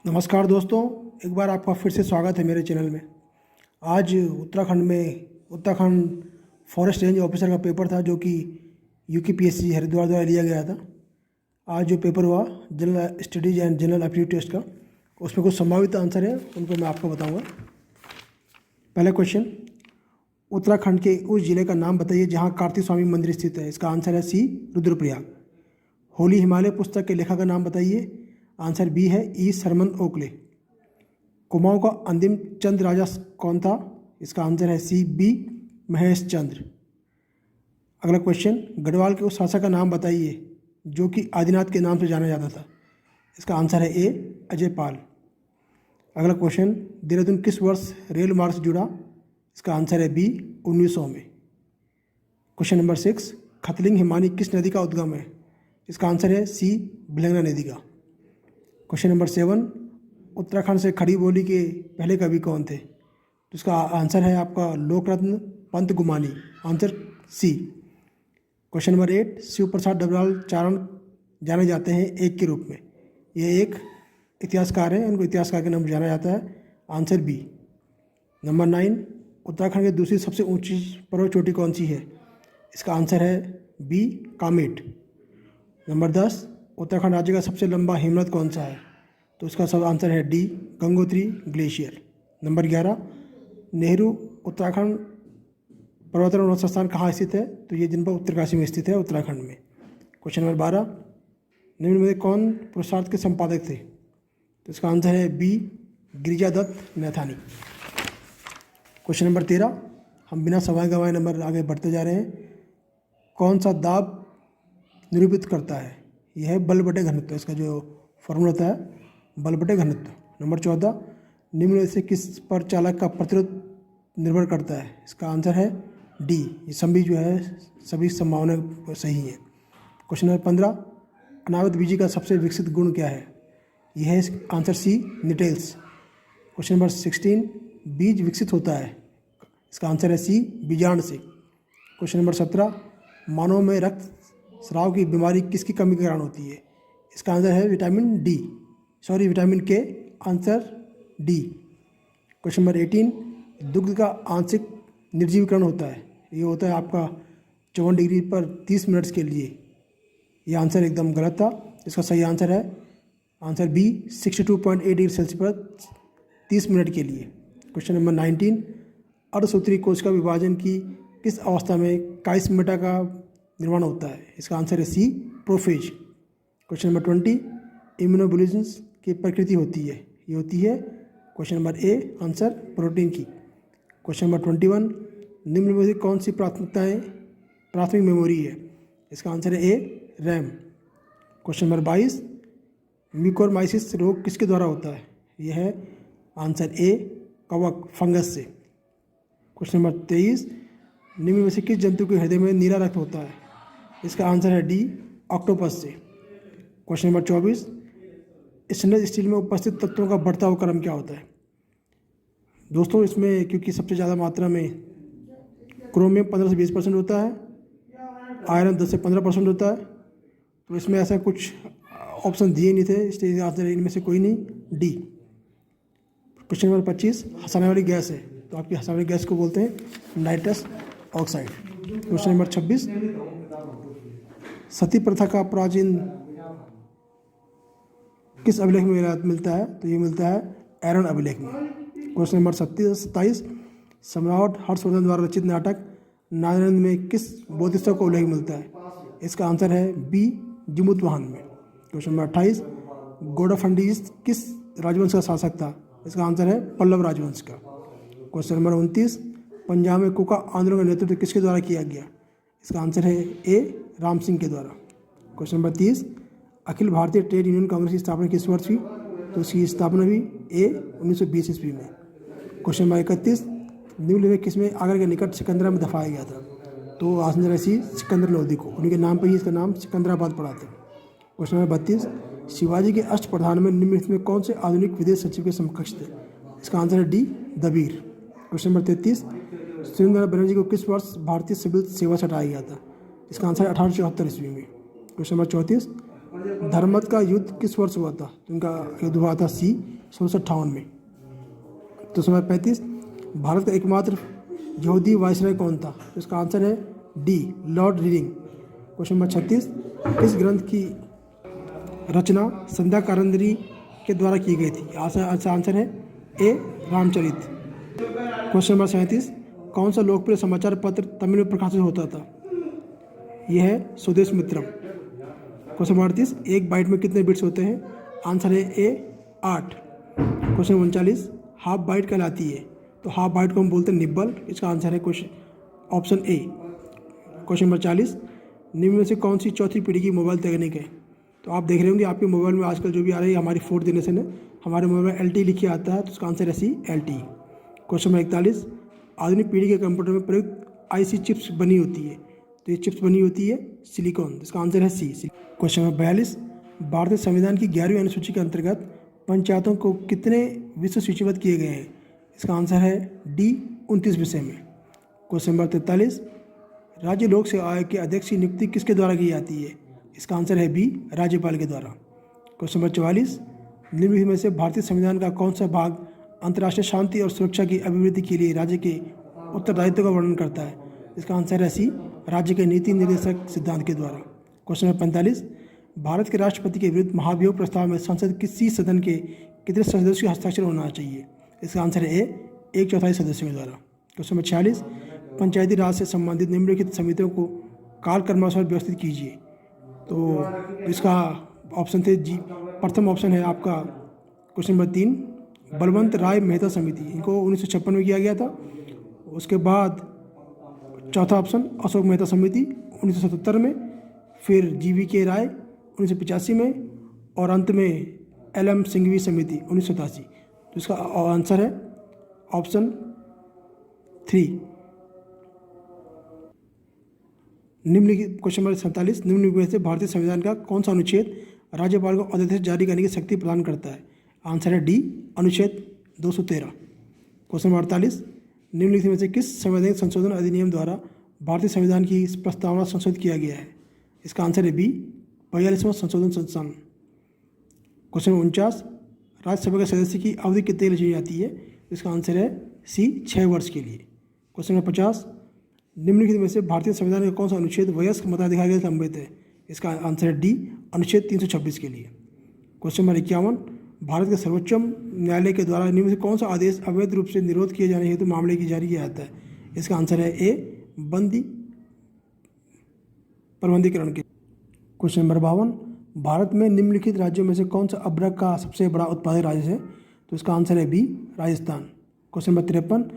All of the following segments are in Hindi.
नमस्कार दोस्तों, एक बार आपका फिर से स्वागत है मेरे चैनल में। आज उत्तराखंड फॉरेस्ट रेंज ऑफिसर का पेपर था जो कि यूकेपीएससी हरिद्वार द्वारा लिया गया था। आज जो पेपर हुआ general studies and general aptitude test का, उसमें कुछ संभावित आंसर है, उनको मैं आपको बताऊंगा। पहला क्वेश्चन, उत्तराखंड के उस जिले का नाम बताइए जहाँ कार्तिक स्वामी मंदिर स्थित है। इसका आंसर है सी, रुद्रप्रयाग। होली हिमालय पुस्तक के लेखक का नाम बताइए। आंसर बी है ई, सरमन ओकले। कुमाऊं का अंतिम चंद राजा कौन था? इसका आंसर है सी, बी, महेश चंद्र। अगला क्वेश्चन, गढ़वाल के उस शासक का नाम बताइए जो कि आदिनाथ के नाम से जाना जाता था। इसका आंसर है ए, अजय पाल। अगला क्वेश्चन, देहरादून किस वर्ष रेल मार्ग से जुड़ा? इसका आंसर है बी, 1900 में। क्वेश्चन नंबर 6, खतलिंग हिमानी किस नदी का उद्गम है? इसका आंसर है सी, भिलंगना नदी का। क्वेश्चन नंबर 7, उत्तराखंड से खड़ी बोली के पहले कवि कौन थे? तो इसका आंसर है आपका Lokratna Pant Gumani. Answer C. Question number 8, Shiv Prasad Dabral चारण जाने जाते हैं एक के रूप में। ये एक इतिहासकार हैं, उनको इतिहासकार के नाम से जाना जाता है। Answer B. नंबर 9, उत्तराखंड की दूसरी सबसे ऊंची पर्वत चोटी कौन सी है? इसका आंसर है बी, कामेट। नंबर 10, उत्तराखंड राज्य का सबसे लंबा हिमनद कौन सा है? तो इसका सब आंसर है D, Gangotri glacier. Number 11, Nehru Uttarakhand पर्वतारोहण संस्थान कहाँ स्थित है? तो ये जनपद उत्तरकाशी में स्थित है, उत्तराखंड में। क्वेश्चन नंबर 12, निम्न में कौन पुरुषार्थ के संपादक थे? तो इसका आंसर है B, Girija Datt Naithani. Question number 13, हम बिना समय गंवाए नंबर आगे बढ़ते जा रहे हैं। कौन सा दाब निरूपित करता है? यह है बल बटे घनत्व। इसका जो फॉर्मूला होता है बल बटे घनत्व। नंबर 14, निम्न में से किस पर चालक का प्रतिरोध निर्भर करता है? इसका आंसर है डी, ये सभी जो है सभी संभावना सही है। क्वेश्चन नंबर 15, अनावृत बीजी का सबसे विकसित गुण क्या है? यह है आंसर सी, निटेल्स। क्वेश्चन नंबर 16, बीज विकसित होता है। इसका आंसर है सी, बीजांड से। क्वेश्चन नंबर 17, मानव में रक्त स्राव की बीमारी किसकी कमी के कारण होती है? इसका आंसर है विटामिन के। Answer D. क्वेश्चन नंबर 18, दुग्ध का आंशिक निर्जीवीकरण होता है। ये होता है आपका 54 डिग्री पर 30 मिनट्स के लिए। ये आंसर एकदम गलत था। इसका सही आंसर है आंसर बी, 62.8 डिग्री सेल्सियस पर 30 मिनट के लिए। क्वेश्चन नंबर 19, अर्धसूत्री कोश का विभाजन की किस अवस्था में काइस्मेटा का निर्माण होता है? इसका आंसर है सी, प्रोफेज। क्वेश्चन नंबर 20, इम्यूनोबुलिज्म्स की प्रकृति होती है। ये होती है question number A, answer protein की। क्वेश्चन नंबर 21, निम्न में से कौन सी प्राथमिक मेमोरी है? इसका आंसर है ए, रैम। क्वेश्चन नंबर 22, म्यूकोरमाइसिस रोग किसके द्वारा होता है? यह है आंसर ए, कवक फंगस से। क्वेश्चन नंबर 23, निम्न में से किस जंतु के हृदय में नीला रक्त होता है? इसका आंसर है डी, ऑक्टोपस से। क्वेश्चन नंबर 24, स्टेनलेस स्टील में उपस्थित तत्वों का बढ़ता हुआ क्रम क्या होता है? दोस्तों, इसमें क्योंकि सबसे ज़्यादा मात्रा में क्रोमियम 15 से 20% होता है, आयरन 10 से 15% होता है, तो इसमें ऐसा कुछ ऑप्शन दिए नहीं थे, इसलिए आंसर इनमें से कोई नहीं, डी। क्वेश्चन नंबर 25, हंसाने वाली गैस है, तो आपकी हंसाने वाली गैस को बोलते हैं नाइट्रस ऑक्साइड। क्वेश्चन नंबर 26, सती प्रथा का प्राचीन किस अभिलेख में मिलता है? तो ये मिलता है एरन अभिलेख में। क्वेश्चन नंबर 27, सम्राट हर्षवर्धन द्वारा रचित नाटक नारायण में किस बोधिसत्व का उल्लेख मिलता है? इसका आंसर है बी, जिमुतवाहन में। क्वेश्चन नंबर 28, गोडाफंडीज किस राजवंश का शासक था? इसका आंसर है पल्लव राजवंश का। क्वेश्चन नंबर 29, पंजाब में कुका आंदोलन का नेतृत्व किसके द्वारा किया गया? इसका आंसर है ए, राम सिंह के द्वारा। Question number 30, Akhil Bharatiya trade union Congress की स्थापना किस वर्ष हुई? तो इसकी स्थापना भी ए, 1920 ईस्वी में। क्वेश्चन नंबर 31, निम्न में किसमें आगरा के निकट सिकंदरा में दफाया गया था? तो आंसर है सी, सिकंदर लोधी को। उनके नाम पर ही इसका नाम सिकंदराबाद पड़ा था। क्वेश्चन नंबर 32, शिवाजी के अष्टप्रधान में निम्नलिखित में कौन से आधुनिक विदेश सचिव के समकक्ष थे? इसका आंसर है डी, दबीर। क्वेश्चन नंबर 33, सुरेंद्र बनर्जी को किस वर्ष भारतीय सिविल सेवा से हटाया गया था? इसका आंसर है 1874 ईस्वी में। क्वेश्चन नंबर 34, धर्मत का युद्ध किस वर्ष हुआ था? तो इनका युद्ध हुआ था सी, 1658 में। तो समय 35, भारत का एकमात्र यहूदी वायसराय कौन था? तो इसका आंसर है D, Lord reading. Question number 36, किस ग्रंथ की रचना संध्या कारंदरी के द्वारा की गई थी? आंसर है ए, रामचरित। क्वेश्चन नंबर 37, कौन सा लोकप्रिय समाचार पत्र तमिल में प्रकाशित होता था? यह है स्वदेश मित्रम। क्वेश्चन नंबर 38, एक बाइट में कितने बिट्स होते हैं? आंसर है ए, 8। क्वेश्चन नंबर 39, हाफ बाइट कहलाती है, तो हाफ बाइट को हम बोलते हैं निब्बल। इसका आंसर है ऑप्शन ए। क्वेश्चन नंबर 40, निम्न में से कौन सी चौथी पीढ़ी की मोबाइल तकनीक है? तो आप देख रहे होंगे आपके मोबाइल में आजकल जो भी आ रही है हमारी 4th जनरेशन है, हमारे मोबाइल में LTE लिखी आता है, तो उसका आंसर है सी, LTE। क्वेश्चन नंबर 41, आधुनिक पीढ़ी के कंप्यूटर में प्रयुक्त IC चिप्स बनी होती है, तो ये चिप्स बनी होती है सिलिकॉन, इसका आंसर है सी। क्वेश्चन नंबर 42, भारतीय संविधान की 11वीं अनुसूची के अंतर्गत पंचायतों को कितने विषय सूचीबद्ध किए गए हैं? इसका आंसर है डी, 29 विषय में। क्वेश्चन नंबर 43, राज्य लोक सेवा आयोग के अध्यक्ष की नियुक्ति किसके द्वारा की जाती है? इसका आंसर है बी, राज्यपाल के द्वारा। क्वेश्चन नंबर 44, निम्नलिखित में से भारतीय संविधान का कौन सा भाग अंतर्राष्ट्रीय शांति और सुरक्षा की अभिवृद्धि के लिए राज्य के उत्तरदायित्व का वर्णन करता है? इसका आंसर है सी, राज्य के नीति निर्देशक सिद्धांत के द्वारा। क्वेश्चन नंबर 45, भारत के राष्ट्रपति के विरुद्ध महाभियोग प्रस्ताव में संसद किसी सदन के कितने सदस्यों के हस्ताक्षर होना चाहिए? इसका आंसर है ए, 1/4 सदस्यों के द्वारा। क्वेश्चन नंबर 46, पंचायती राज से संबंधित निम्नलिखित समितियों को कालक्रमानुसार व्यवस्थित कीजिए। तो इसका ऑप्शन थे जी, प्रथम ऑप्शन है आपका क्वेश्चन नंबर 3, बलवंत राय मेहता समिति, इनको 1956 में किया गया था। उसके बाद चौथा ऑप्शन अशोक मेहता समिति 1977 में, फिर GVK राय 1985 में, और अंत में LM सिंघवी समिति 1987। तो इसका आंसर है ऑप्शन 3। निम्नलिखित क्वेश्चन नंबर 47, निम्नलिखित में से भारतीय संविधान का कौन सा अनुच्छेद राज्यपाल को अध्यादेश जारी करने की शक्ति प्रदान करता है? आंसर है डी, अनुच्छेद 213। क्वेश्चन नंबर 48, निम्नलिखित में से किस संवैधानिक संशोधन अधिनियम द्वारा भारतीय संविधान की प्रस्तावना संशोधित किया गया है? इसका आंसर है बी, 42वां संशोधन संशोधन। क्वेश्चन नंबर 49, राज्यसभा के सदस्य की अवधि कितने चुनी जाती है? इसका आंसर है सी, 6 वर्ष के लिए। क्वेश्चन नंबर 50, निम्नलिखित में से भारतीय संविधान का कौन सा अनुच्छेद वयस्क मताधिकार के लिए संबंधित है? इसका आंसर है डी, अनुच्छेद 326 के लिए। क्वेश्चन नंबर 51, भारत के सर्वोच्च न्यायालय के द्वारा निम्न से कौन सा आदेश अवैध रूप से निरोध किए जाने हेतु मामले की जारी किया जाता है? इसका आंसर है ए, बंदी प्रबंधीकरण के। क्वेश्चन नंबर 52, भारत में निम्नलिखित राज्यों में से कौन सा अब्रक का सबसे बड़ा उत्पादक राज्य है? तो इसका आंसर है बी, राजस्थान। क्वेश्चन नंबर 53,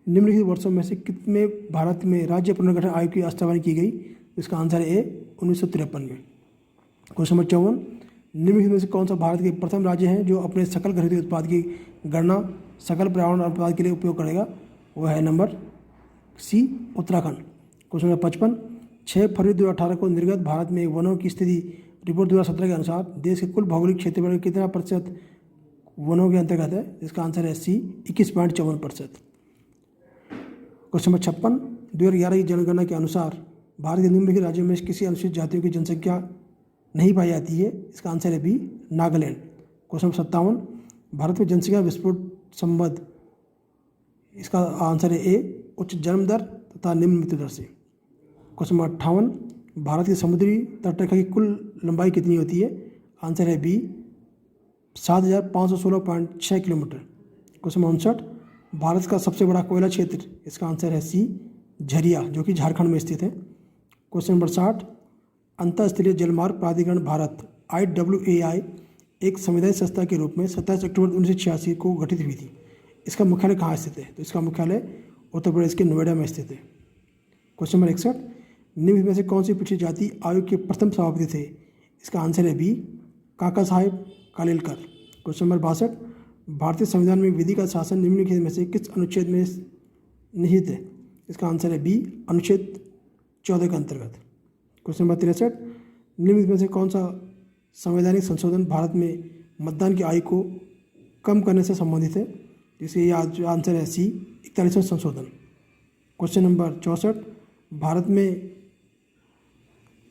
निम्नलिखित वर्षों में से कितने भारत में राज्य पुनर्गठन आयोग की स्थापना की गई? इसका आंसर है ए, 1953 में। क्वेश्चन नंबर 54, निम्नलिखित में से कौन सा भारत के प्रथम राज्य है जो अपने सकल घरेलू उत्पाद की गणना सकल पर्यावरण उत्पाद के लिए उपयोग करेगा? वह है number C, Uttarakhand. Question number 55, 6 फरवरी 2018 को निर्गत भारत में वनों की स्थिति रिपोर्ट 2017 के अनुसार देश के कुल भौगोलिक क्षेत्रफल में कितना प्रतिशत वनों के अंतर्गत है? इसका आंसर है सी, 21.54%। क्वेश्चन नंबर 56, 2011 की जनगणना के अनुसार भारत के निम्नलिखित राज्यों में किसी अनुसूचित जातियों की जनसंख्या नहीं पाई जाती है? इसका आंसर है B, Nagaland. Question number 57, Bharat में जनसंख्या विस्फोट संबद्ध, इसका आंसर है ए, उच्च जन्म दर तथा निम्न मृत्यु दर से। क्वेश्चन नंबर 58, भारत की समुद्री तटरेखा की कुल लंबाई कितनी होती है? आंसर है B, 7516.6 kilometre. Question number 59, Bharat का सबसे बड़ा कोयला क्षेत्र, इसका आंसर है सी, झरिया, जो कि झारखंड में स्थित है। क्वेश्चन नंबर 60, अंतर्राष्ट्रीय जलमार्ग प्राधिकरण भारत IWAI एक संवैधानिक संस्था के रूप में 27 अक्टूबर 1986 को गठित हुई थी। इसका मुख्यालय कहाँ स्थित है? तो इसका मुख्यालय उत्तर प्रदेश के नोएडा में स्थित है। क्वेश्चन नंबर 61, निम्न में से कौन सी पिछड़ी जाति आयोग के प्रथम सभापति थे? इसका आंसर है बी, काका साहेब कालेलकर। क्वेश्चन नंबर 62, भारतीय संविधान में विधि का शासन निम्नलिखित में से किस अनुच्छेद में निहित है? इसका आंसर है बी, अनुच्छेद 14 के अंतर्गत। क्वेश्चन नंबर 63, निम्नलिखित में से कौन सा संवैधानिक संशोधन भारत में मतदान की आयु को कम करने से संबंधित है? जिससे ये आंसर है सी, 41वां संशोधन। क्वेश्चन नंबर 64, भारत में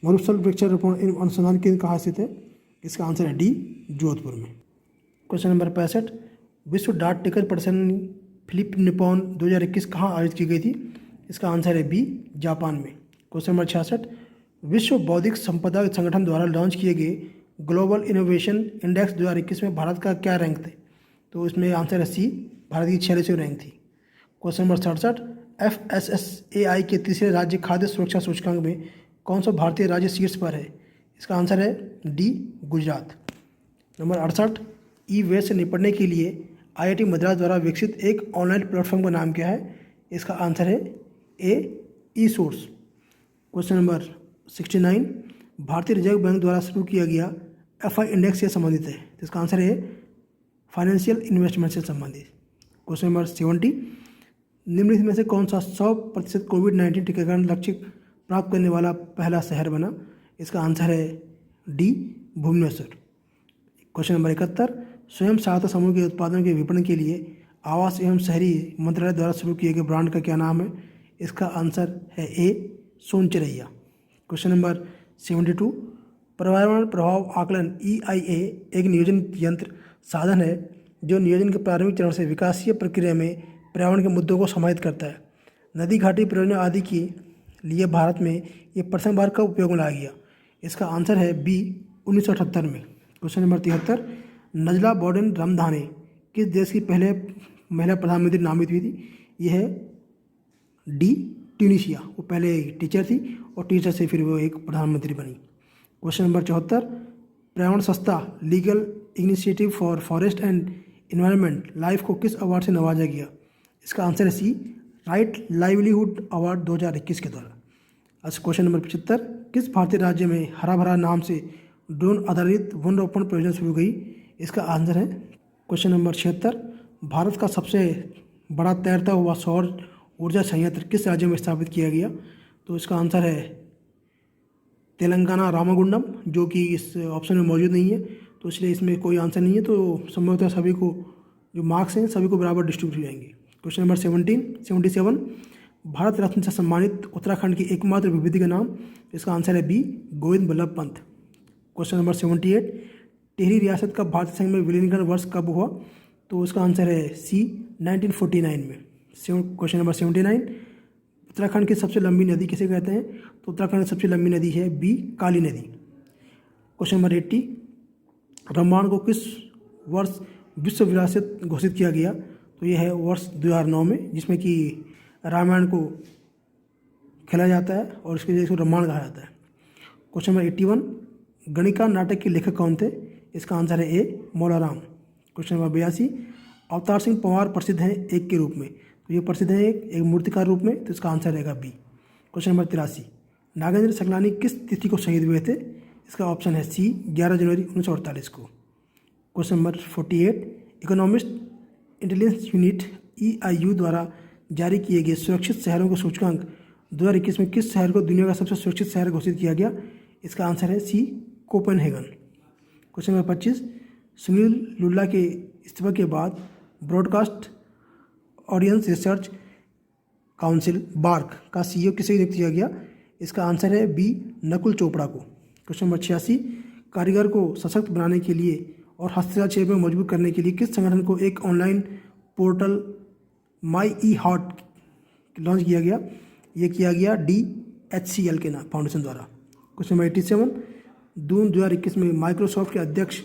मरुस्थल वृक्षारोपण अनुसंधान केंद्र कहाँ स्थित है? इसका आंसर है डी, जोधपुर में। क्वेश्चन नंबर 65, विश्व डाक टिकट प्रदर्शनी फिलिप निपॉन 2021 कहाँ आयोजित की गई थी? इसका आंसर है बी, जापान में। क्वेश्चन नंबर 66, विश्व बौद्धिक संपदा संगठन द्वारा लॉन्च किए गए ग्लोबल इनोवेशन इंडेक्स 2021 में भारत का क्या रैंक थे? तो इसमें आंसर है सी, भारत की 46वीं रैंक थी। क्वेश्चन नंबर 67, FSSAI के तीसरे राज्य खाद्य सुरक्षा सूचकांक में कौन सा भारतीय राज्य शीर्ष पर है? इसका आंसर है डी, गुजरात। नंबर 68, ई वेस्ट से निपटने के लिए IIT मद्रास द्वारा विकसित एक ऑनलाइन प्लेटफॉर्म का नाम क्या है? इसका आंसर है ए, ई सोर्स। क्वेश्चन नंबर 69, भारतीय रिजर्व बैंक द्वारा शुरू किया गया FI इंडेक्स से संबंधित है, तो इसका आंसर है फाइनेंशियल इन्वेस्टमेंट से संबंधित। क्वेश्चन नंबर 70, निम्नलिखित में से कौन सा 100% कोविड-19 टीकाकरण लक्ष्य प्राप्त करने वाला पहला शहर बना? इसका आंसर है डी, भुवनेश्वर। क्वेश्चन नंबर 71, स्वयं सहायता समूह के उत्पादन के विपणन के लिए आवास एवं शहरी मंत्रालय द्वारा शुरू किए गए ब्रांड का क्या नाम है? इसका आंसर है ए, सोनचरैया। क्वेश्चन नंबर 72, पर्यावरण प्रभाव आकलन EIA एक नियोजन यंत्र साधन है जो नियोजन के प्रारंभिक चरण से विकासीय प्रक्रिया में पर्यावरण के मुद्दों को समाहित करता है। नदी घाटी परियोजना आदि के लिए भारत में ये प्रथम बार कब उपयोग में लाया गया? इसका आंसर है बी, 1978 में। क्वेश्चन नंबर 73, नजला बोर्डन रामधाने किस देश की पहले महिला प्रधानमंत्री नामित हुई थी? यह है डी, ट्यूनीशिया। वो पहले टीचर थी और टीचर से फिर वो एक प्रधानमंत्री बनी। क्वेश्चन नंबर 74, पर्यावरण संस्था legal initiative for forest and environment life को किस अवार्ड से नवाजा गया? इसका आंसर है सी, राइट लाइवलीहुड अवार्ड 2021 के द्वारा। अच्छा, क्वेश्चन नंबर 75, किस भारतीय राज्य में हरा भरा नाम से ड्रोन आधारित वन रोपण परियोजना शुरू गई? इसका आंसर है क्वेश्चन नंबर 76, भारत का सबसे बड़ा तैरता हुआ सौर ऊर्जा संयंत्र किस राज्य में स्थापित किया गया? तो इसका आंसर है तेलंगाना रामागुंडम, जो कि इस ऑप्शन में मौजूद नहीं है, तो इसलिए इसमें कोई आंसर नहीं है। तो संभवतः सभी को जो मार्क्स हैं सभी को बराबर डिस्ट्रीब्यूट हो जाएंगे। क्वेश्चन नंबर 77, भारत रत्न से सम्मानित उत्तराखंड की एकमात्र विभूति का नाम? इसका आंसर है B, Govind Ballabh Pant. Question number 78, Tehri रियासत का भारतीय संघ में विलीनीकरण वर्ष कब हुआ? तो इसका आंसर है सी, 1949 में। क्वेश्चन नंबर 79, उत्तराखंड की सबसे लंबी नदी किसे कहते हैं? तो उत्तराखंड की सबसे लंबी नदी है बी, काली नदी। क्वेश्चन नंबर 80, रामायण को किस वर्ष विश्व विरासत घोषित किया गया? तो यह है वर्ष 2009 में, जिसमें कि रामायण को खेला जाता है और इसके लिए इसको रामायण कहा जाता है। क्वेश्चन नंबर 81, गणिका नाटक के लेखक कौन थे? इसका आंसर है ए, मौलाराम। क्वेश्चन नंबर 82, अवतार सिंह पंवार प्रसिद्ध हैं एक के रूप में? तो ये प्रसिद्ध है एक मूर्तिकार रूप में, तो इसका आंसर रहेगा B. Question number 83, Nagendra Saklani किस तिथि को शहीद हुए थे? इसका ऑप्शन है सी, 11 जनवरी 1948 को। Question number 48, economist intelligence unit EIU द्वारा जारी किए गए सुरक्षित शहरों के सूचकांक 2021 में किस शहर को दुनिया का सबसे सुरक्षित शहर घोषित किया गया? इसका आंसर है C, Copenhagen. Question number 25, Sunil Lulla के इस्तीफा के बाद broadcast audience research council BARC का CEO किसे नियुक्त किया गया? इसका आंसर है बी, नकुल चोपड़ा को। क्वेश्चन नंबर 86, कारीगर को सशक्त बनाने के लिए और हस्तशिल्प में मजबूत करने के लिए किस संगठन को एक online portal my E heart launch किया गया? ये किया गया DHCL के फाउंडेशन द्वारा। क्वेश्चन नंबर 87, जून 2021 में माइक्रोसॉफ्ट के अध्यक्ष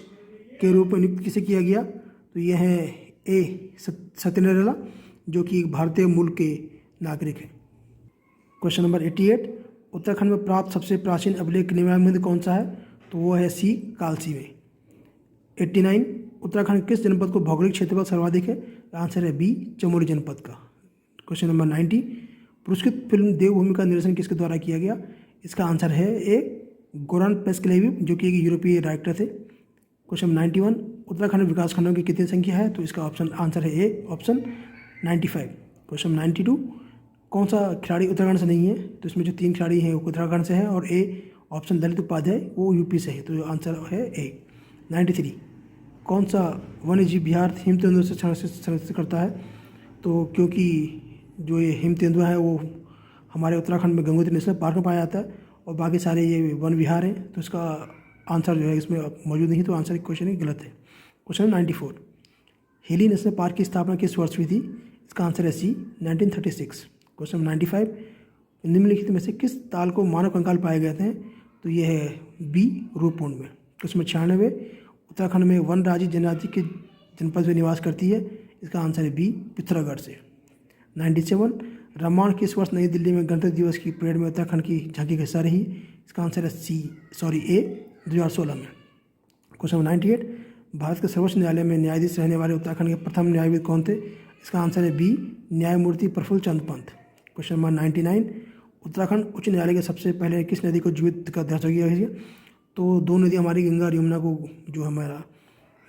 के रूप में नियुक्त किसे किया गया? तो यह है ए, सत्य नाडेला, जो कि भारतीय मूल के नागरिक हैं। क्वेश्चन नंबर 88, उत्तराखंड में प्राप्त सबसे प्राचीन अभिलेख निम्नलिखित कौन सा है? तो वो है सी, कालसी में। 89, उत्तराखंड किस जनपद को भौगोलिक क्षेत्रफल सर्वाधिक है? आंसर है बी, चमोली जनपद का। क्वेश्चन नंबर 90, पुरस्कृत फिल्म देवभूमि का निर्देशन किसके द्वारा किया गया? इसका आंसर है ए, गोरान पेस्कलेवी, जो कि एक यूरोपीय डायरेक्टर थे। क्वेश्चन नंबर 91, उत्तराखंड विकास खंडों की कितनी संख्या है? तो इसका ऑप्शन आंसर है ए, ऑप्शन 95। क्वेश्चन 92, कौन सा खिलाड़ी उत्तराखंड से नहीं है? तो इसमें जो 3 खिलाड़ी हैं वो उत्तराखंड से हैं और ए ऑप्शन ललित उपाध्याय वो यूपी से है, तो आंसर है ए। 93, कौन सा वन्य जीव विहार हिम तेंदुआ से संरक्षित करता है? तो क्योंकि जो ये हिम तेंदुआ है वो हमारे उत्तराखंड में गंगोत्री नेशनल पार्क में पाया जाता है और बाकी सारे ये वन विहार हैं, तो इसका आंसर जो है इसमें मौजूद नहीं, तो आंसर क्वेश्चन ही गलत है। क्वेश्चन 94, हेली नेशनल पार्क की स्थापना किस वर्ष हुई थी? इसका आंसर है सी 1936। क्वेश्चन नंबर 95, निम्नलिखित में से किस ताल को मानव कंकाल पाए गए थे? तो ये है बी रूपकुंड में। क्वेश्चन नंबर 96, उत्तराखंड में वन राज्य जनजाति के जनपद में निवास करती है? इसका आंसर है बी पिथौरागढ़ से। 97, रामायण किस वर्ष नई दिल्ली में गणतंत्र दिवस की परेड में उत्तराखंड की झांकी का हिस्सा रही? इसका आंसर है ए 2016 में। क्वेश्चन नंबर 98, भारत के सर्वोच्च न्यायालय में न्यायाधीश रहने वाले उत्तराखंड के प्रथम न्यायविद कौन थे? इसका आंसर है बी न्यायमूर्ति प्रफुल्ल चंद्र पंत। क्वेश्चन नंबर 99, उत्तराखंड उच्च न्यायालय के सबसे पहले किस नदी को जीवित का दर्जा दिया गया है? तो दो नदी हमारी गंगा और यमुना को जो हमारा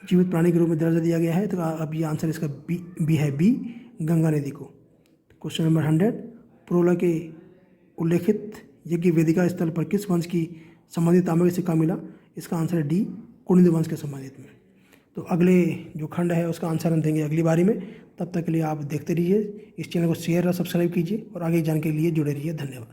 जीवित प्राणी के रूप में दर्जा दिया गया है। तो अब ये आंसर इसका बी है, बी गंगा नदी को। क्वेश्चन नंबर 100, प्रोला के उल्लेखित यज्ञ वेदिका स्थल पर किस वंश की संबंधित तांबे का सिक्का मिला? इसका आंसर है डी कुनिंद वंश के संबंधित में। तो अगले जो खंड है उसका आंसर हम देंगे अगली बारी में। तब तक के लिए आप देखते रहिए, इस चैनल को शेयर और सब्सक्राइब कीजिए और आगे जानने के लिए जुड़े रहिए। धन्यवाद।